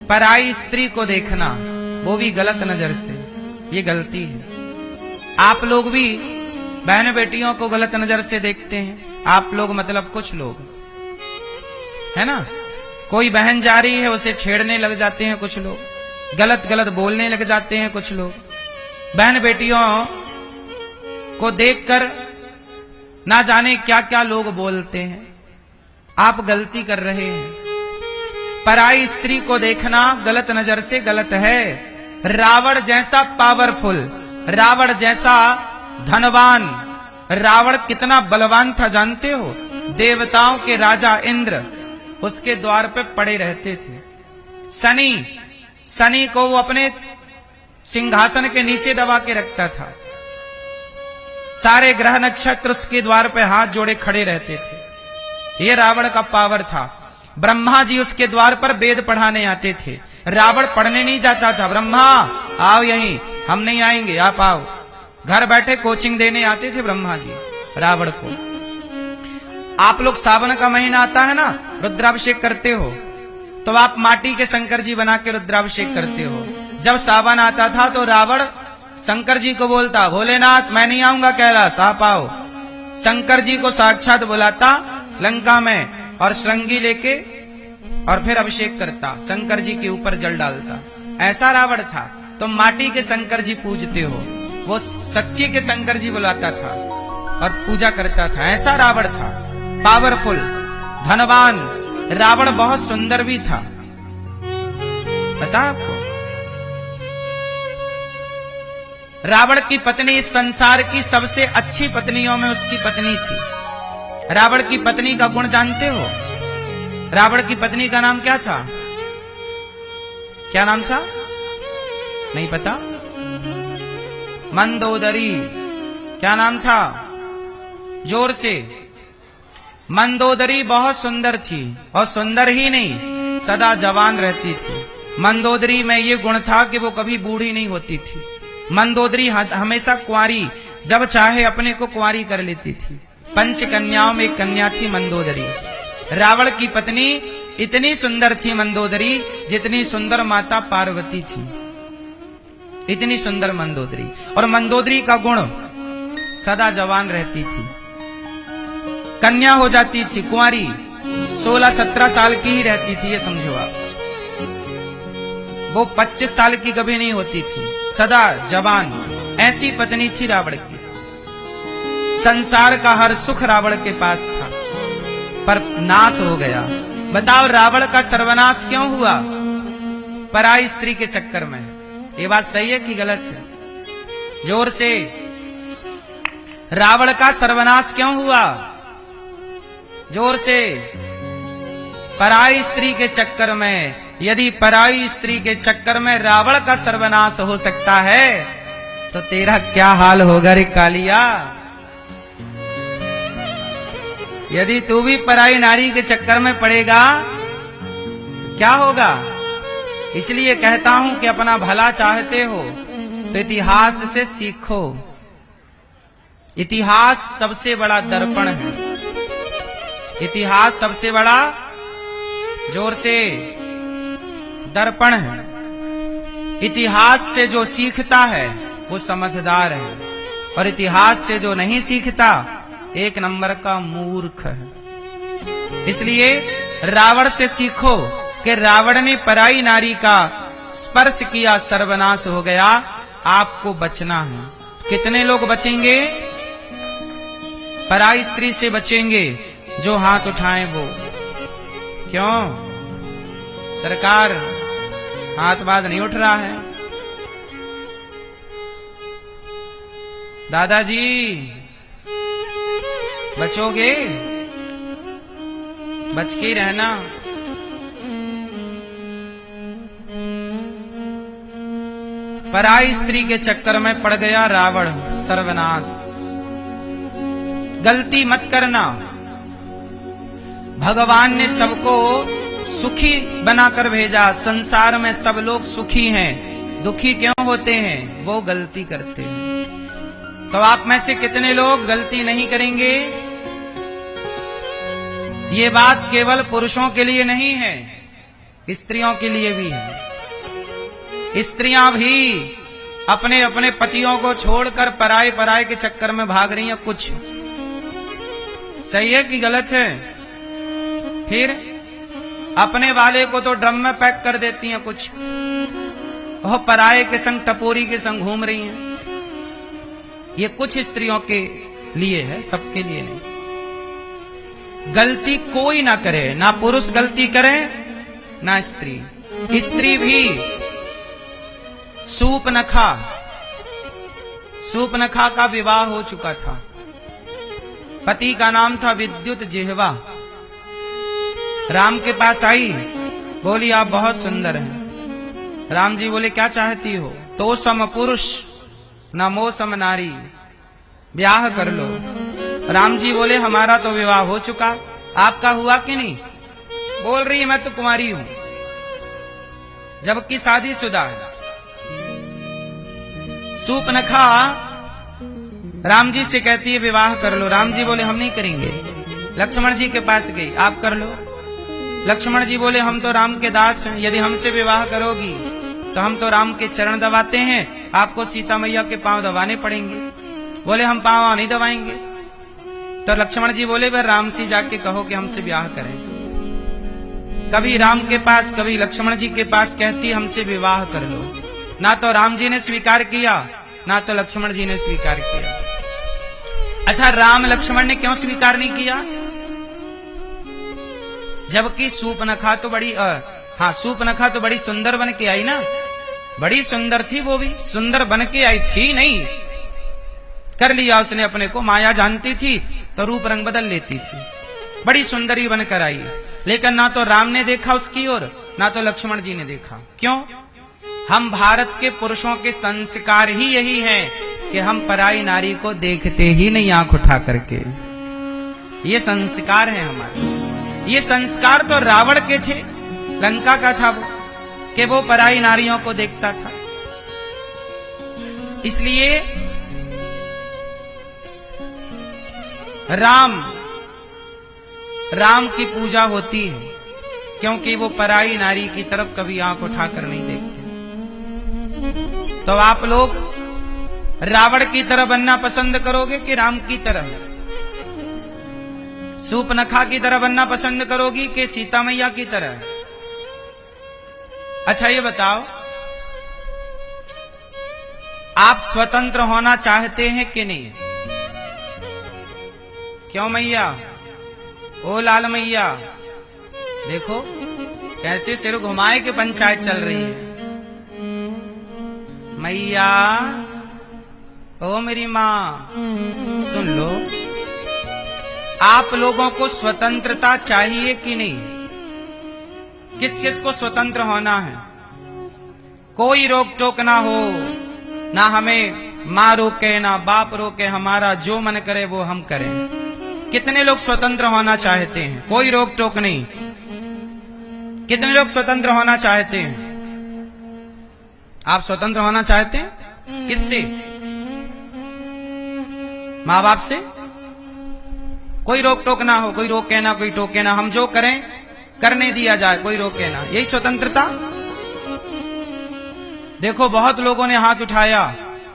पराई स्त्री को देखना, वो भी गलत नजर से, ये गलती है। आप लोग भी बहन बेटियों को गलत नजर से देखते हैं। आप लोग मतलब कुछ लोग, है ना। कोई बहन जा रही है, उसे छेड़ने लग जाते हैं कुछ लोग, गलत गलत बोलने लग जाते हैं कुछ लोग। बहन बेटियों को देखकर ना जाने क्या क्या लोग बोलते हैं। आप गलती कर रहे हैं। पराई स्त्री को देखना गलत नजर से गलत है। रावण जैसा पावरफुल, रावण जैसा धनवान, रावण कितना बलवान था जानते हो। देवताओं के राजा इंद्र उसके द्वार पे पड़े रहते थे। शनि को वो अपने सिंहासन के नीचे दबा के रखता था। सारे ग्रह नक्षत्र उसके द्वार पे हाथ जोड़े खड़े रहते थे। ये रावण का पावर था। ब्रह्मा जी उसके द्वार पर वेद पढ़ाने आते थे। रावण पढ़ने नहीं जाता था। ब्रह्मा आओ यहीं, हम नहीं आएंगे, आप आओ। घर बैठे कोचिंग देने आते थे ब्रह्मा जी रावण को। आप लोग सावन का महीना आता है ना, रुद्राभिषेक करते हो, तो आप माटी के शंकर जी बना के रुद्राभिषेक करते हो। जब सावन आता था तो रावण शंकर जी को बोलता, भोलेनाथ मैं नहीं आऊंगा कैलाश, आप आओ। शंकर जी को साक्षात बुलाता लंका में और श्रृंगी लेके और फिर अभिषेक करता, शंकर जी के ऊपर जल डालता। ऐसा रावण था। तो माटी के शंकर जी पूजते हो, वो सच्ची के शंकर जी बुलाता था और पूजा करता था। ऐसा रावण था, पावरफुल, धनवान। रावण बहुत सुंदर भी था, पता आपको। रावण की पत्नी इस संसार की सबसे अच्छी पत्नियों में उसकी पत्नी थी। रावण की पत्नी का गुण जानते हो? रावण की पत्नी का नाम क्या था? क्या नाम था? नहीं पता? मंदोदरी। क्या नाम था? जोर से। मंदोदरी बहुत सुंदर थी, और सुंदर ही नहीं, सदा जवान रहती थी। मंदोदरी में ये गुण था कि वो कभी बूढ़ी नहीं होती थी। मंदोदरी हमेशा कुंवारी, जब चाहे अपने को कुंवारी कर लेती थी। पंच कन्याओं में एक कन्या थी मंदोदरी। रावण की पत्नी इतनी सुंदर थी मंदोदरी, जितनी सुंदर माता पार्वती थी, इतनी सुंदर मंदोदरी। और मंदोदरी का गुण, सदा जवान रहती थी, कन्या हो जाती थी, कुंवारी 16-17 साल की ही रहती थी, ये समझो आप। वो 25 साल की कभी नहीं होती थी, सदा जवान। ऐसी पत्नी थी रावण की। संसार का हर सुख रावण के पास था, पर नाश हो गया। बताओ रावण का सर्वनाश क्यों हुआ? पराई स्त्री के चक्कर में। ये बात सही है कि गलत है? जोर से। रावण का सर्वनाश क्यों हुआ? जोर से। पराई स्त्री के चक्कर में। यदि पराई स्त्री के चक्कर में रावण का सर्वनाश हो सकता है, तो तेरा क्या हाल होगा रे कालिया? यदि तू भी पराई नारी के चक्कर में पड़ेगा, क्या होगा? इसलिए कहता हूं कि अपना भला चाहते हो तो इतिहास से सीखो। इतिहास सबसे बड़ा दर्पण है। इतिहास सबसे बड़ा, जोर से, दर्पण है। इतिहास से जो सीखता है वो समझदार है, और इतिहास से जो नहीं सीखता एक नंबर का मूर्ख है। इसलिए रावण से सीखो कि रावण ने पराई नारी का स्पर्श किया, सर्वनाश हो गया। आपको बचना है। कितने लोग बचेंगे? पराई स्त्री से बचेंगे जो हाथ उठाएं वो। क्यों सरकार हाथ बात नहीं उठ रहा है? दादाजी बचोगे? बच के रहना। पराई स्त्री के चक्कर में पड़ गया रावण, सर्वनाश। गलती मत करना। भगवान ने सबको सुखी बनाकर भेजा। संसार में सब लोग सुखी हैं, दुखी क्यों होते हैं? वो गलती करते हैं। तो आप में से कितने लोग गलती नहीं करेंगे? ये बात केवल पुरुषों के लिए नहीं है, स्त्रियों के लिए भी है। स्त्रियां भी अपने अपने पतियों को छोड़कर पराए पराए के चक्कर में भाग रही हैं। कुछ सही है कि गलत है? फिर अपने वाले को तो ड्रम में पैक कर देती हैं, कुछ वह पराए के संग टपोरी के संग घूम रही हैं। ये कुछ स्त्रियों के लिए है, सबके लिए नहीं। गलती कोई ना करे, ना पुरुष गलती करे ना स्त्री। स्त्री भी सूपनखा का विवाह हो चुका था। पति का नाम था विद्युत जिह्वा। राम के पास आई, बोली आप बहुत सुंदर हैं। राम जी बोले क्या चाहती हो? तो सम पुरुष न मो सम नारी, ब्याह कर लो। राम जी बोले हमारा तो विवाह हो चुका, आपका हुआ कि नहीं? बोल रही है मैं तो कुंवारी हूं, जबकि शादीशुदा है। सूपनखा राम जी से कहती है विवाह कर लो। राम जी बोले हम नहीं करेंगे। लक्ष्मण जी के पास गई, आप कर लो। लक्ष्मण जी बोले हम तो राम के दास हैं, यदि हमसे विवाह करोगी तो हम तो राम के चरण दबाते हैं, आपको सीता मैया के पांव दबाने पड़ेंगे। बोले हम पांव नहीं दबाएंगे। तो लक्ष्मण जी बोले वह राम से जाके कहो कि हमसे ब्याह करें। कभी राम के पास, कभी लक्ष्मण जी के पास कहती हमसे विवाह कर लो। ना तो राम जी ने स्वीकार किया, ना तो लक्ष्मण जी ने स्वीकार किया। अच्छा, राम लक्ष्मण ने क्यों स्वीकार नहीं किया? जबकि सूपनखा तो सूपनखा तो बड़ी सुंदर बन के आई ना, बड़ी सुंदर थी। वो भी सुंदर बन के आई थी नहीं, कर लिया उसने अपने को। माया जानती थी तो रूप रंग बदल लेती थी। बड़ी सुंदरी बनकर आई, लेकिन ना तो राम ने देखा उसकी ओर, ना तो लक्ष्मण जी ने देखा। क्यों? हम भारत के पुरुषों के संस्कार ही यही हैं कि हम पराई नारी को देखते ही नहीं आंख उठा करके। ये संस्कार है हमारे। ये संस्कार तो रावण के थे, लंका का था वो, कि वो पराई नारियों को देखता था। इसलिए राम की पूजा होती है, क्योंकि वो पराई नारी की तरफ कभी आंख उठाकर नहीं देखते। तो आप लोग रावण की तरह बनना पसंद करोगे कि राम की तरह? सूपनखा की तरह बनना पसंद करोगी कि सीता मैया की तरह? अच्छा ये बताओ, आप स्वतंत्र होना चाहते हैं कि नहीं? क्यों मैया? ओ लाल मैया, देखो कैसे सिर घुमाए के पंचायत चल रही है। मैया, ओ मेरी माँ, सुन लो, आप लोगों को स्वतंत्रता चाहिए कि नहीं? किस किस को स्वतंत्र होना है? कोई रोक टोक ना हो, ना हमें माँ रोके ना बाप रोके, हमारा जो मन करे वो हम करें। कितने लोग स्वतंत्र होना चाहते हैं? कोई रोक टोक नहीं। कितने लोग स्वतंत्र होना चाहते हैं? आप स्वतंत्र होना चाहते हैं? किससे? माँ बाप से? कोई रोक टोक ना हो, कोई रोके ना, कोई टोके ना, हम जो करें करने दिया जाए, कोई रोके ना, यही स्वतंत्रता? देखो बहुत लोगों ने हाथ उठाया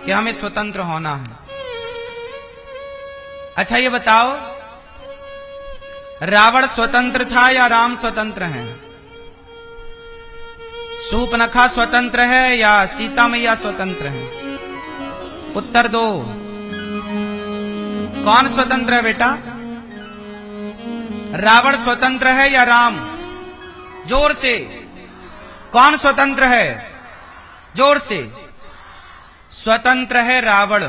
कि हमें स्वतंत्र होना है। अच्छा ये बताओ, रावण स्वतंत्र था या राम स्वतंत्र है? सूपनखा स्वतंत्र है या सीता मैया स्वतंत्र है? उत्तर दो। कौन स्वतंत्र है बेटा? रावण स्वतंत्र है या राम? जोर से। कौन स्वतंत्र है? जोर से। स्वतंत्र है रावण,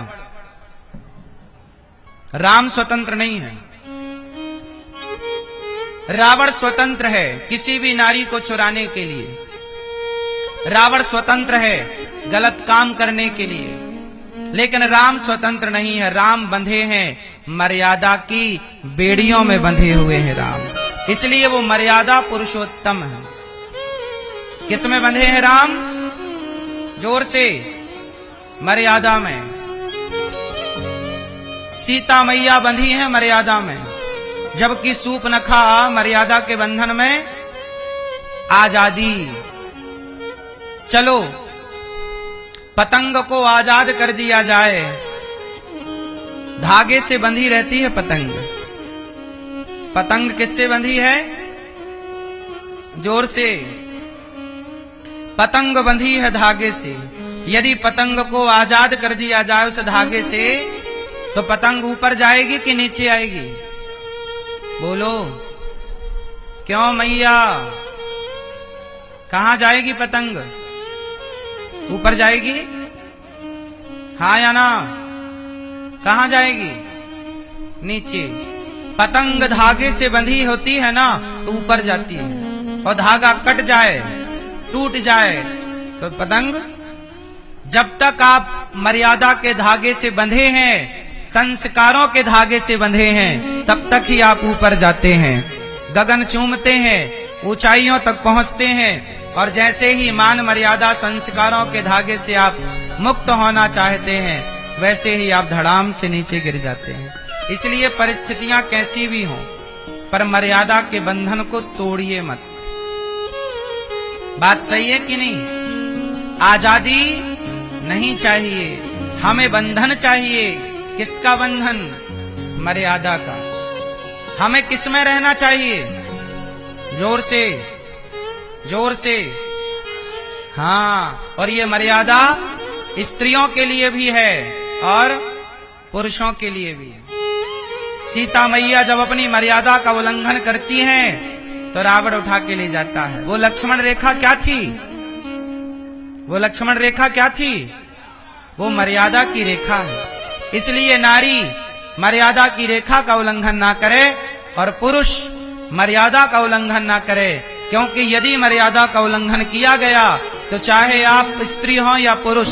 राम स्वतंत्र नहीं है। रावण स्वतंत्र है किसी भी नारी को चुराने के लिए। रावण स्वतंत्र है गलत काम करने के लिए, लेकिन राम स्वतंत्र नहीं है। राम बंधे हैं मर्यादा की बेड़ियों में, बंधे हुए हैं राम, इसलिए वो मर्यादा पुरुषोत्तम है। किस में बंधे हैं राम? जोर से। मर्यादा में। सीता मैया बंधी है मर्यादा में, जबकि सूपनखा मर्यादा के बंधन में। आजादी, चलो पतंग को आजाद कर दिया जाए। धागे से बंधी रहती है पतंग। पतंग किससे बंधी है? जोर से। पतंग बंधी है धागे से। यदि पतंग को आजाद कर दिया जाए उस धागे से, तो पतंग ऊपर जाएगी कि नीचे आएगी? बोलो क्यों मैया? कहां जाएगी पतंग? ऊपर जाएगी? हाँ या ना? कहां जाएगी? नीचे। पतंग धागे से बंधी होती है ना, तो ऊपर जाती है, और धागा कट जाए, टूट जाए, तो पतंग, जब तक आप मर्यादा के धागे से बंधे हैं, संस्कारों के धागे से बंधे हैं, तब तक ही आप ऊपर जाते हैं, गगन चूमते हैं, ऊंचाइयों तक पहुंचते हैं। और जैसे ही मान मर्यादा संस्कारों के धागे से आप मुक्त होना चाहते हैं, वैसे ही आप धड़ाम से नीचे गिर जाते हैं। इसलिए परिस्थितियां कैसी भी हों, पर मर्यादा के बंधन को तोड़िए मत। बात सही है कि नहीं? आजादी नहीं चाहिए, हमें बंधन चाहिए। किसका बंधन? मर्यादा का। हमें किस में रहना चाहिए? जोर से, जोर से। हाँ, और ये मर्यादा स्त्रियों के लिए भी है और पुरुषों के लिए भी है। सीता मैया जब अपनी मर्यादा का उल्लंघन करती हैं, तो रावण उठा के ले जाता है। वो लक्ष्मण रेखा क्या थी? वो लक्ष्मण रेखा क्या थी? वो मर्यादा की रेखा है। इसलिए नारी मर्यादा की रेखा का उल्लंघन ना करे और पुरुष मर्यादा का उल्लंघन ना करे, क्योंकि यदि मर्यादा का उल्लंघन किया गया तो चाहे आप स्त्री हो या पुरुष,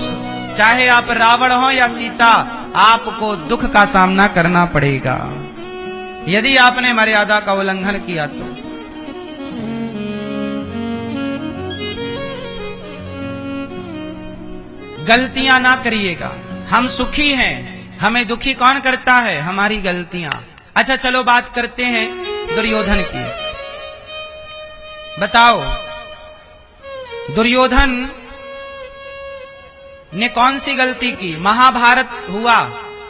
चाहे आप रावण हो या सीता, आपको दुख का सामना करना पड़ेगा यदि आपने मर्यादा का उल्लंघन किया तो। गलतियां ना करिएगा। हम सुखी हैं, हमें दुखी कौन करता है? हमारी गलतियां। अच्छा चलो बात करते हैं दुर्योधन की। बताओ दुर्योधन ने कौन सी गलती की? महाभारत हुआ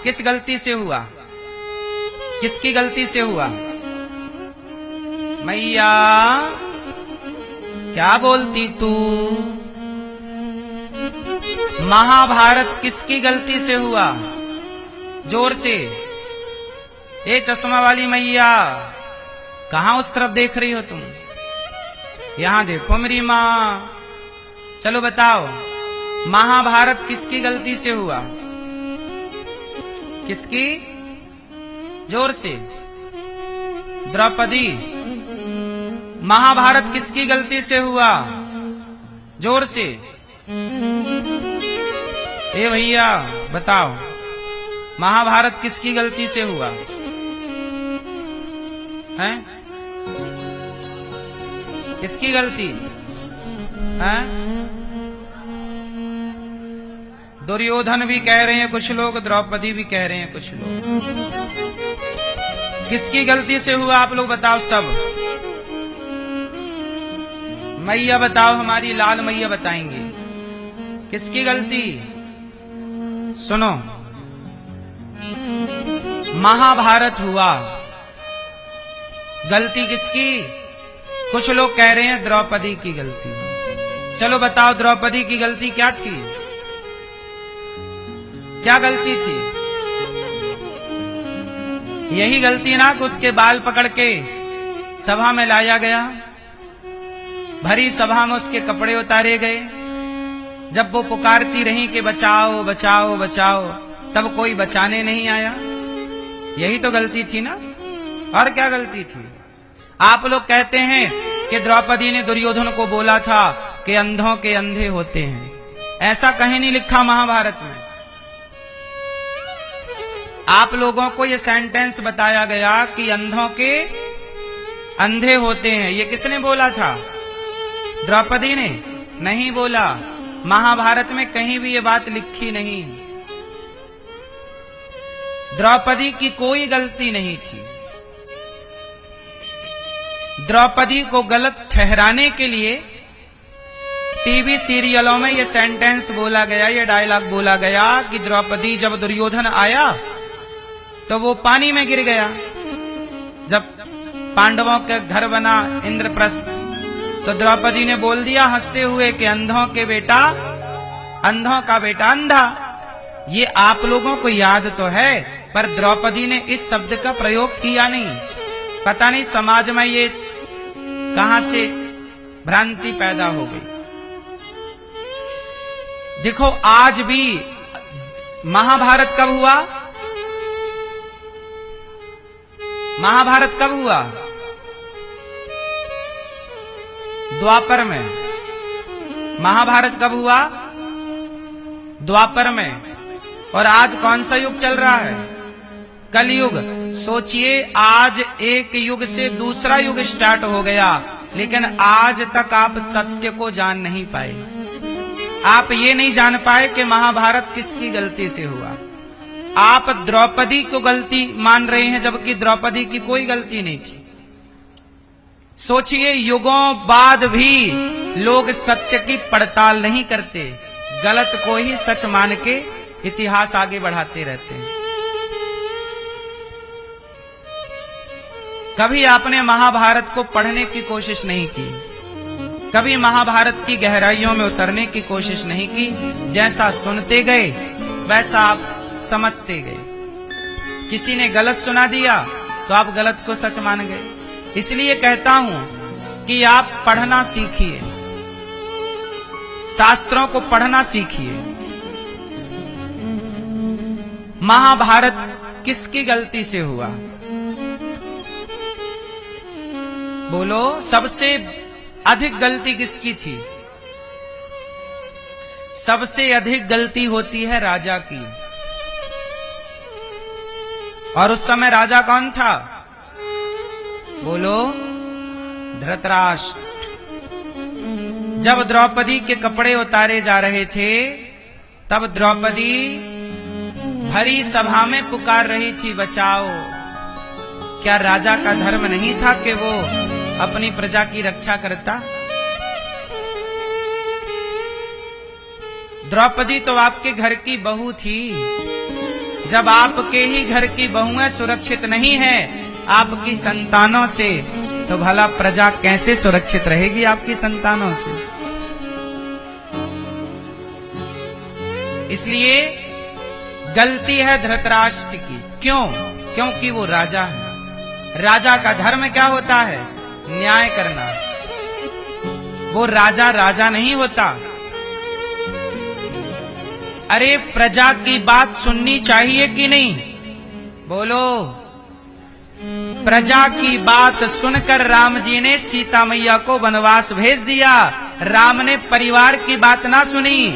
किस गलती से हुआ? किसकी गलती से हुआ? मैया क्या बोलती तू? महाभारत किसकी गलती से हुआ? जोर से। ए चश्मा वाली मैया, कहां उस तरफ देख रही हो तुम? यहां देखो मेरी मां। चलो बताओ महाभारत किसकी गलती से हुआ? किसकी? जोर से। द्रौपदी। महाभारत किसकी गलती से हुआ? जोर से। ए भैया बताओ महाभारत किसकी गलती से हुआ है? किसकी गलती है? दुर्योधन भी कह रहे हैं कुछ लोग, द्रौपदी भी कह रहे हैं कुछ लोग। किसकी गलती से हुआ आप लोग बताओ सब। मैया बताओ, हमारी लाल मैया बताएंगे किसकी गलती। सुनो, महाभारत हुआ, गलती किसकी? कुछ लोग कह रहे हैं द्रौपदी की गलती। चलो बताओ द्रौपदी की गलती क्या थी? क्या गलती थी? यही गलती ना कि उसके बाल पकड़ के सभा में लाया गया, भरी सभा में उसके कपड़े उतारे गए, जब वो पुकारती रही कि बचाओ बचाओ बचाओ, तब कोई बचाने नहीं आया। यही तो गलती थी ना, और क्या गलती थी? आप लोग कहते हैं कि द्रौपदी ने दुर्योधन को बोला था कि अंधों के अंधे होते हैं। ऐसा कहीं नहीं लिखा महाभारत में। आप लोगों को यह सेंटेंस बताया गया कि अंधों के अंधे होते हैं। ये किसने बोला था? द्रौपदी ने नहीं बोला। महाभारत में कहीं भी ये बात लिखी नहीं। द्रौपदी की कोई गलती नहीं थी। द्रौपदी को गलत ठहराने के लिए टीवी सीरियलों में ये सेंटेंस बोला गया, ये डायलॉग बोला गया कि द्रौपदी जब दुर्योधन आया तो वो पानी में गिर गया। जब पांडवों का घर बना इंद्रप्रस्थ तो द्रौपदी ने बोल दिया हंसते हुए कि अंधों का बेटा अंधा। ये आप लोगों को याद तो है, पर द्रौपदी ने इस शब्द का प्रयोग किया नहीं। पता नहीं समाज में ये कहां से भ्रांति पैदा हो गई। देखो आज भी महाभारत कब हुआ? महाभारत कब हुआ? द्वापर में। महाभारत कब हुआ? द्वापर में। और आज कौन सा युग चल रहा है? कलयुग। सोचिए आज एक युग से दूसरा युग स्टार्ट हो गया, लेकिन आज तक आप सत्य को जान नहीं पाए। आप ये नहीं जान पाए कि महाभारत किसकी गलती से हुआ। आप द्रौपदी को गलती मान रहे हैं, जबकि द्रौपदी की कोई गलती नहीं थी। सोचिए युगों बाद भी लोग सत्य की पड़ताल नहीं करते, गलत को ही सच मान के इतिहास आगे बढ़ाते रहते हैं। कभी आपने महाभारत को पढ़ने की कोशिश नहीं की, कभी महाभारत की गहराइयों में उतरने की कोशिश नहीं की। जैसा सुनते गए वैसा आप समझते गए। किसी ने गलत सुना दिया तो आप गलत को सच मान गए। इसलिए कहता हूं कि आप पढ़ना सीखिए, शास्त्रों को पढ़ना सीखिए। महाभारत किसकी गलती से हुआ? बोलो, सबसे अधिक गलती किसकी थी? सबसे अधिक गलती होती है राजा की। और उस समय राजा कौन था? बोलो, धृतराष्ट्र। जब द्रौपदी के कपड़े उतारे जा रहे थे तब द्रौपदी भरी सभा में पुकार रही थी, बचाओ। क्या राजा का धर्म नहीं था कि वो अपनी प्रजा की रक्षा करता? द्रौपदी तो आपके घर की बहू थी। जब आपके ही घर की बहुएं सुरक्षित नहीं है आपकी संतानों से, तो भला प्रजा कैसे सुरक्षित रहेगी आपकी संतानों से? इसलिए गलती है धृतराष्ट्र की। क्यों? क्योंकि वो राजा है। राजा का धर्म क्या होता है? न्याय करना। वो राजा नहीं होता। अरे प्रजा की बात सुननी चाहिए कि नहीं? बोलो। प्रजा की बात सुनकर राम जी ने सीता मैया को वनवास भेज दिया। राम ने परिवार की बात ना सुनी।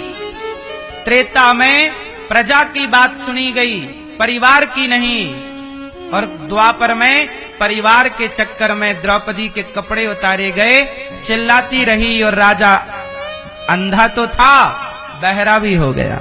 त्रेता में प्रजा की बात सुनी गई, परिवार की नहीं। और द्वापर में परिवार के चक्कर में द्रौपदी के कपड़े उतारे गए, चिल्लाती रही और राजा अंधा तो था, बहरा भी हो गया।